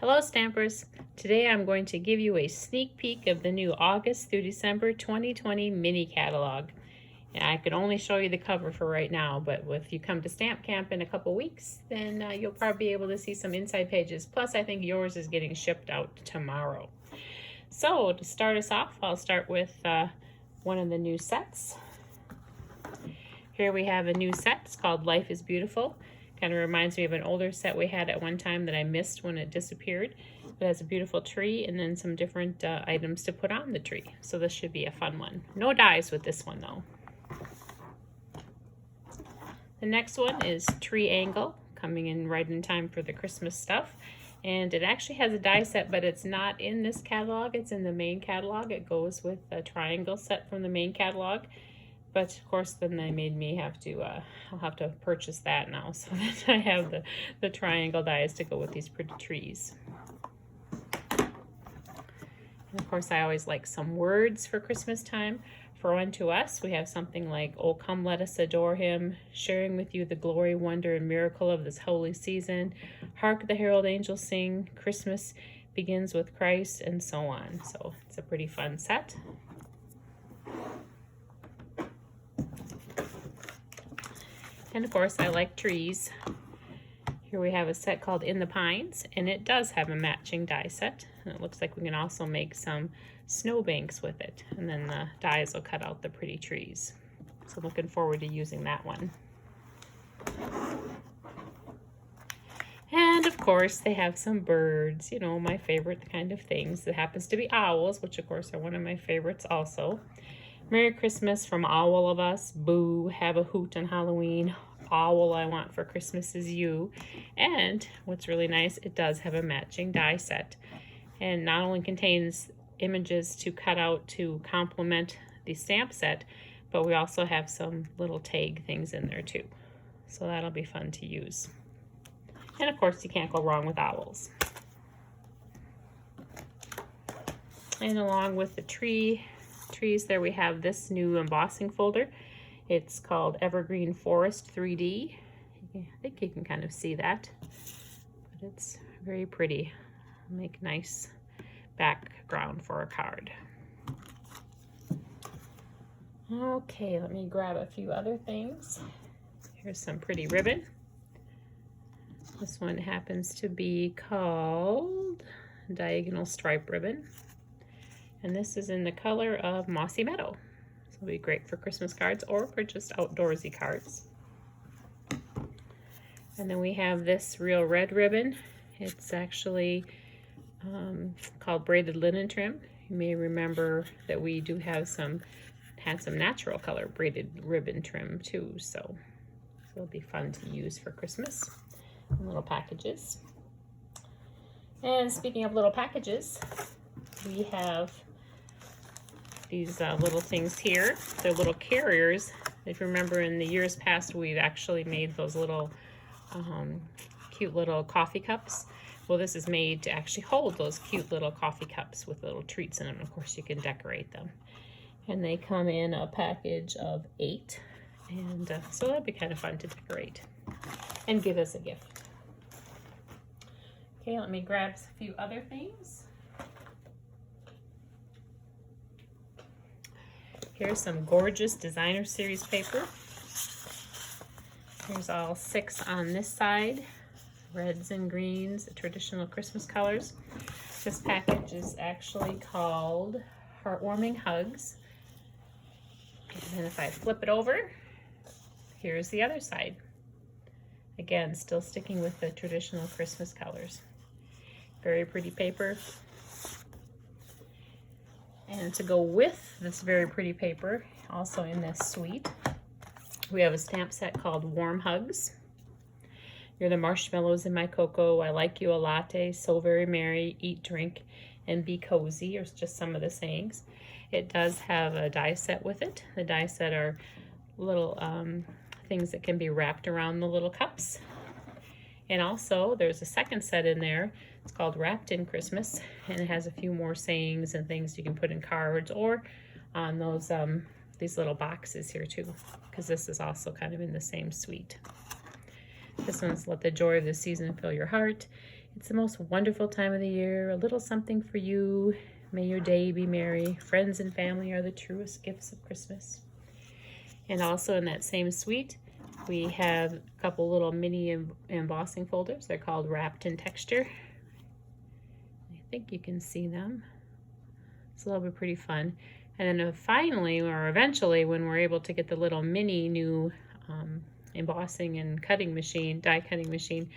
Hello Stampers! Today I'm going to give you a sneak peek of the new August through December 2020 mini catalog. And I could only show you the cover for right now, but if you come to Stamp Camp in a couple weeks, then you'll probably be able to see some inside pages. Plus, I think yours is getting shipped out tomorrow. So to start us off, I'll start with one of the new sets. Here we have a new set. It's called Life is Beautiful. Kind of reminds me of an older set we had at one time that I missed when it disappeared. It has a beautiful tree and then some different items to put on the tree. So this should be a fun one. No dies with this one though. The next one is Tree Angle, coming in right in time for the Christmas stuff. And it actually has a die set, but it's not in this catalog. It's in the main catalog. It goes with a triangle set from the main catalog. But of course, then they made me have to, I'll have to purchase that now so that I have the triangle dies to go with these pretty trees. And of course, I always like some words for Christmas time. For Unto Us, we have something like, "Oh, come let us adore him, sharing with you the glory, wonder, and miracle of this holy season. Hark the herald angels sing, Christmas begins with Christ," and so on. So it's a pretty fun set. And of course, I like trees. Here we have a set called In the Pines, and it does have a matching die set. And it looks like we can also make some snowbanks with it. And then the dies will cut out the pretty trees. So looking forward to using that one. And of course, they have some birds, you know, my favorite kind of things. It happens to be owls, which of course are one of my favorites also. Merry Christmas from all of us. Boo, have a hoot on Halloween. All I want for Christmas is you. And what's really nice, it does have a matching die set. And not only contains images to cut out to complement the stamp set, but we also have some little tag things in there too. So that'll be fun to use. And of course, you can't go wrong with owls. And along with the trees there, we have this new embossing folder. It's called Evergreen Forest 3D. I think you can kind of see that, but it's very pretty. Make nice background for a card. Okay, let me grab a few other things. Here's some pretty ribbon. This one happens to be called Diagonal Stripe Ribbon. And this is in the color of Mossy Meadow. So it'll be great for Christmas cards or for just outdoorsy cards. And then we have this real red ribbon. It's actually called Braided Linen Trim. You may remember that we do have had some natural color braided ribbon trim too. So it'll be fun to use for Christmas. And little packages. And speaking of little packages, we have these little things here. They're little carriers. If you remember in the years past, we've actually made those little cute little coffee cups. Well, this is made to actually hold those cute little coffee cups with little treats in them. Of course, you can decorate them. And they come in a package of 8. And so that'd be kind of fun to decorate and give as a gift. Okay, let me grab a few other things. Here's some gorgeous designer series paper. Here's all 6 on this side. Reds and greens, the traditional Christmas colors. This package is actually called Heartwarming Hugs. And then if I flip it over, here's the other side. Again, still sticking with the traditional Christmas colors. Very pretty paper. And to go with this very pretty paper, also in this suite, we have a stamp set called Warm Hugs. You're the marshmallows in my cocoa. I like you a latte. So very merry. Eat, drink, and be cozy. Or just some of the sayings. It does have a die set with it. The die set are little things that can be wrapped around the little cups. And also, there's a second set in there. It's called Wrapped in Christmas, and it has a few more sayings and things you can put in cards or on those these little boxes here too, because this is also kind of in the same suite. This one's Let the Joy of the Season Fill Your Heart. It's the most wonderful time of the year, a little something for you. May your day be merry. Friends and family are the truest gifts of Christmas. And also in that same suite, we have a couple little mini embossing folders. They're called Wrapped in Texture. I think you can see them. So that'll be pretty fun. And then finally, or eventually, when we're able to get the little mini new embossing and cutting machine, die cutting machine,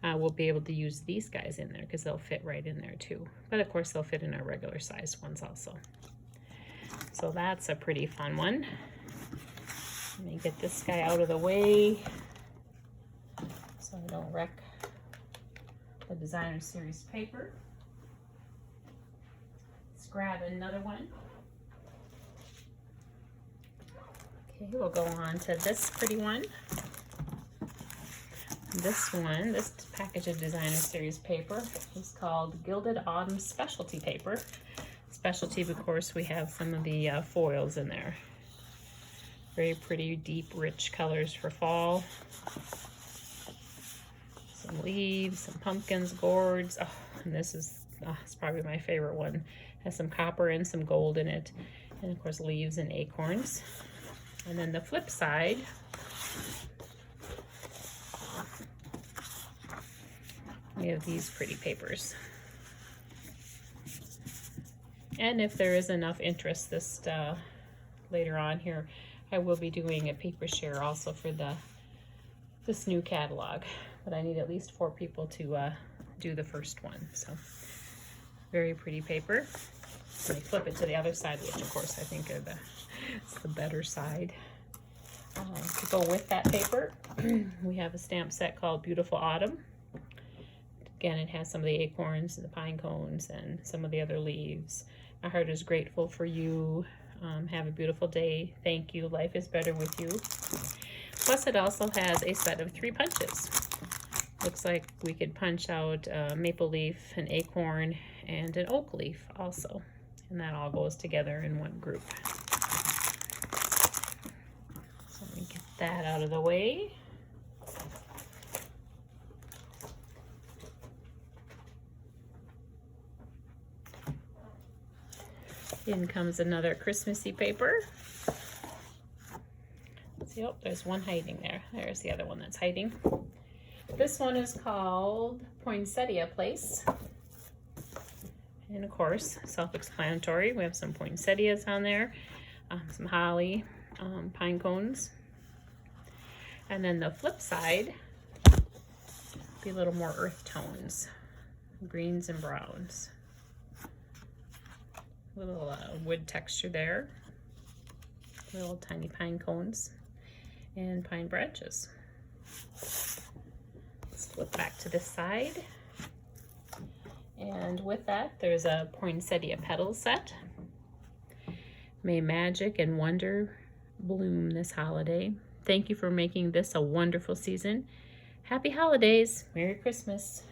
we'll be able to use these guys in there because they'll fit right in there too. But of course, they'll fit in our regular sized ones also. So that's a pretty fun one. Let me get this guy out of the way so I don't wreck the Designer Series paper. Let's grab another one. Okay, we'll go on to this pretty one. This one, this package of Designer Series paper is called Gilded Autumn Specialty Paper. Specialty, of course, we have some of the foils in there. Very pretty, deep, rich colors for fall. Some leaves, some pumpkins, gourds. Oh, and this is it's probably my favorite one. Has some copper and some gold in it. And of course, leaves and acorns. And then the flip side, we have these pretty papers. And if there is enough interest later on here, I will be doing a paper share also for this new catalog. But I need at least 4 people to do the first one. So very pretty paper. Let me flip it to the other side, which of course I think are it's the better side. To go with that paper, we have a stamp set called Beautiful Autumn. Again, it has some of the acorns and the pine cones and some of the other leaves. My heart is grateful for you. Have a beautiful day. Thank you. Life is better with you. Plus, it also has a set of 3 punches. Looks like we could punch out a maple leaf, an acorn, and an oak leaf also. And that all goes together in one group. So let me get that out of the way. In comes another Christmassy paper. Let's see, oh, there's one hiding there. There's the other one that's hiding. This one is called Poinsettia Place. And of course, self-explanatory. We have some poinsettias on there, some holly, pine cones. And then the flip side, be a little more earth tones, greens and browns. Little wood texture there, little tiny pine cones and pine branches. Let's flip back to this side. And with that, there's a poinsettia petal set. May magic and wonder bloom this holiday. Thank you for making this a wonderful season. Happy holidays, Merry Christmas.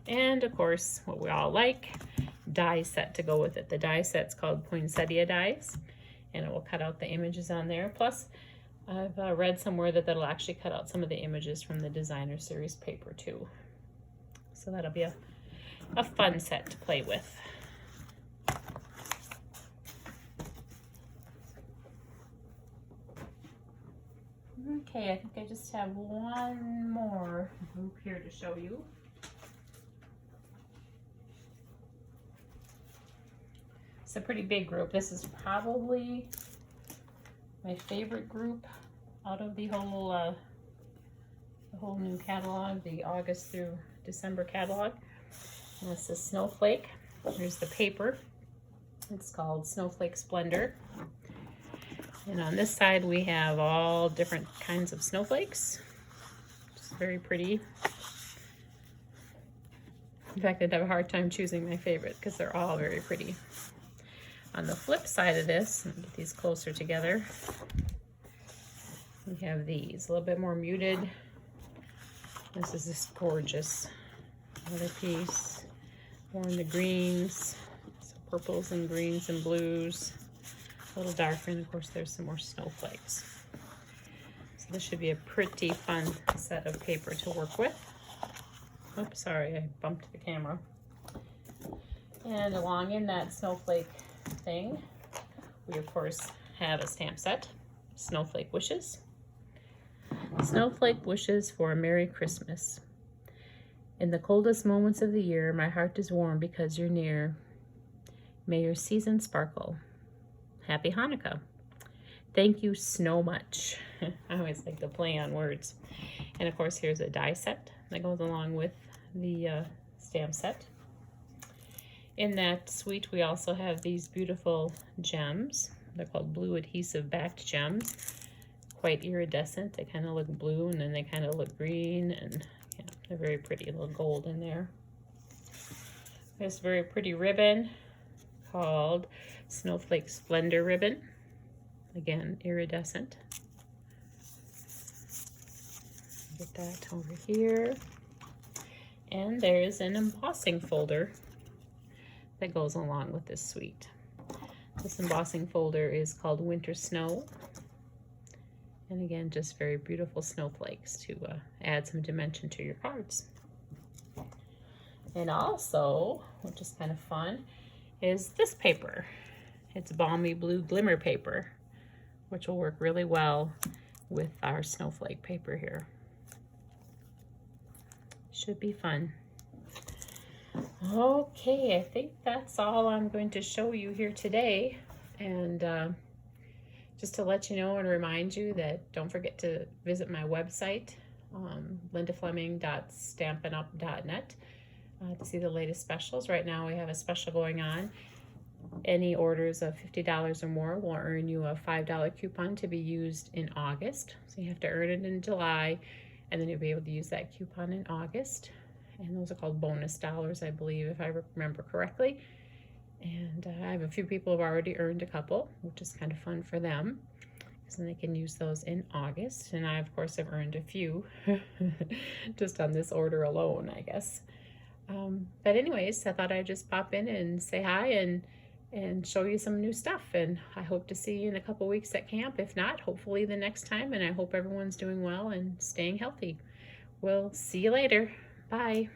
And of course, what we all like, die set to go with it. The die set's called Poinsettia Dies, and it will cut out the images on there. Plus, I've read somewhere that that'll actually cut out some of the images from the Designer Series paper too. So that'll be a fun set to play with. Okay, I think I just have one more group here to show you. It's a pretty big group. This is probably my favorite group out of the whole new catalog, the August through December catalog. And this is Snowflake. Here's the paper. It's called Snowflake Splendor. And on this side we have all different kinds of snowflakes. It's very pretty. In fact, I'd have a hard time choosing my favorite because they're all very pretty. On the flip side of this, let me get these closer together, we have these, a little bit more muted. This is this gorgeous other piece. More in the greens, some purples and greens and blues. A little darker, and of course there's some more snowflakes. So this should be a pretty fun set of paper to work with. Oops, sorry, I bumped the camera. And along in that snowflake thing, we of course have a stamp set, Snowflake Wishes. Snowflake wishes for a Merry Christmas. In the coldest moments of the year, my heart is warm because you're near. May your season sparkle. Happy Hanukkah. Thank you so much. I always like to play on words. And of course, here's a die set that goes along with the stamp set. In that suite, we also have these beautiful gems. They're called blue adhesive backed gems. Quite iridescent. They kind of look blue and then they kind of look green, and yeah, they're very pretty. A little gold in there. This very pretty ribbon called Snowflake Splendor ribbon. Again, iridescent. Get that over here. And there's an embossing folder that goes along with this suite. This embossing folder is called Winter Snow. And again, just very beautiful snowflakes to add some dimension to your cards. And also, which is kind of fun, is this paper. It's balmy blue glimmer paper, which will work really well with our snowflake paper here. Should be fun. Okay, I think that's all I'm going to show you here today. And just to let you know and remind you that don't forget to visit my website, lindafleming.stampinup.net, to see the latest specials. Right now we have a special going on. Any orders of $50 or more will earn you a $5 coupon to be used in August. So you have to earn it in July, and then you'll be able to use that coupon in August. And those are called bonus dollars, I believe, if I remember correctly. And I have a few people who have already earned a couple, which is kind of fun for them, because then they can use those in August. And I, of course, have earned a few just on this order alone, I guess. But anyways, I thought I'd just pop in and say hi and show you some new stuff. And I hope to see you in a couple weeks at camp. If not, hopefully the next time. And I hope everyone's doing well and staying healthy. We'll see you later. Bye.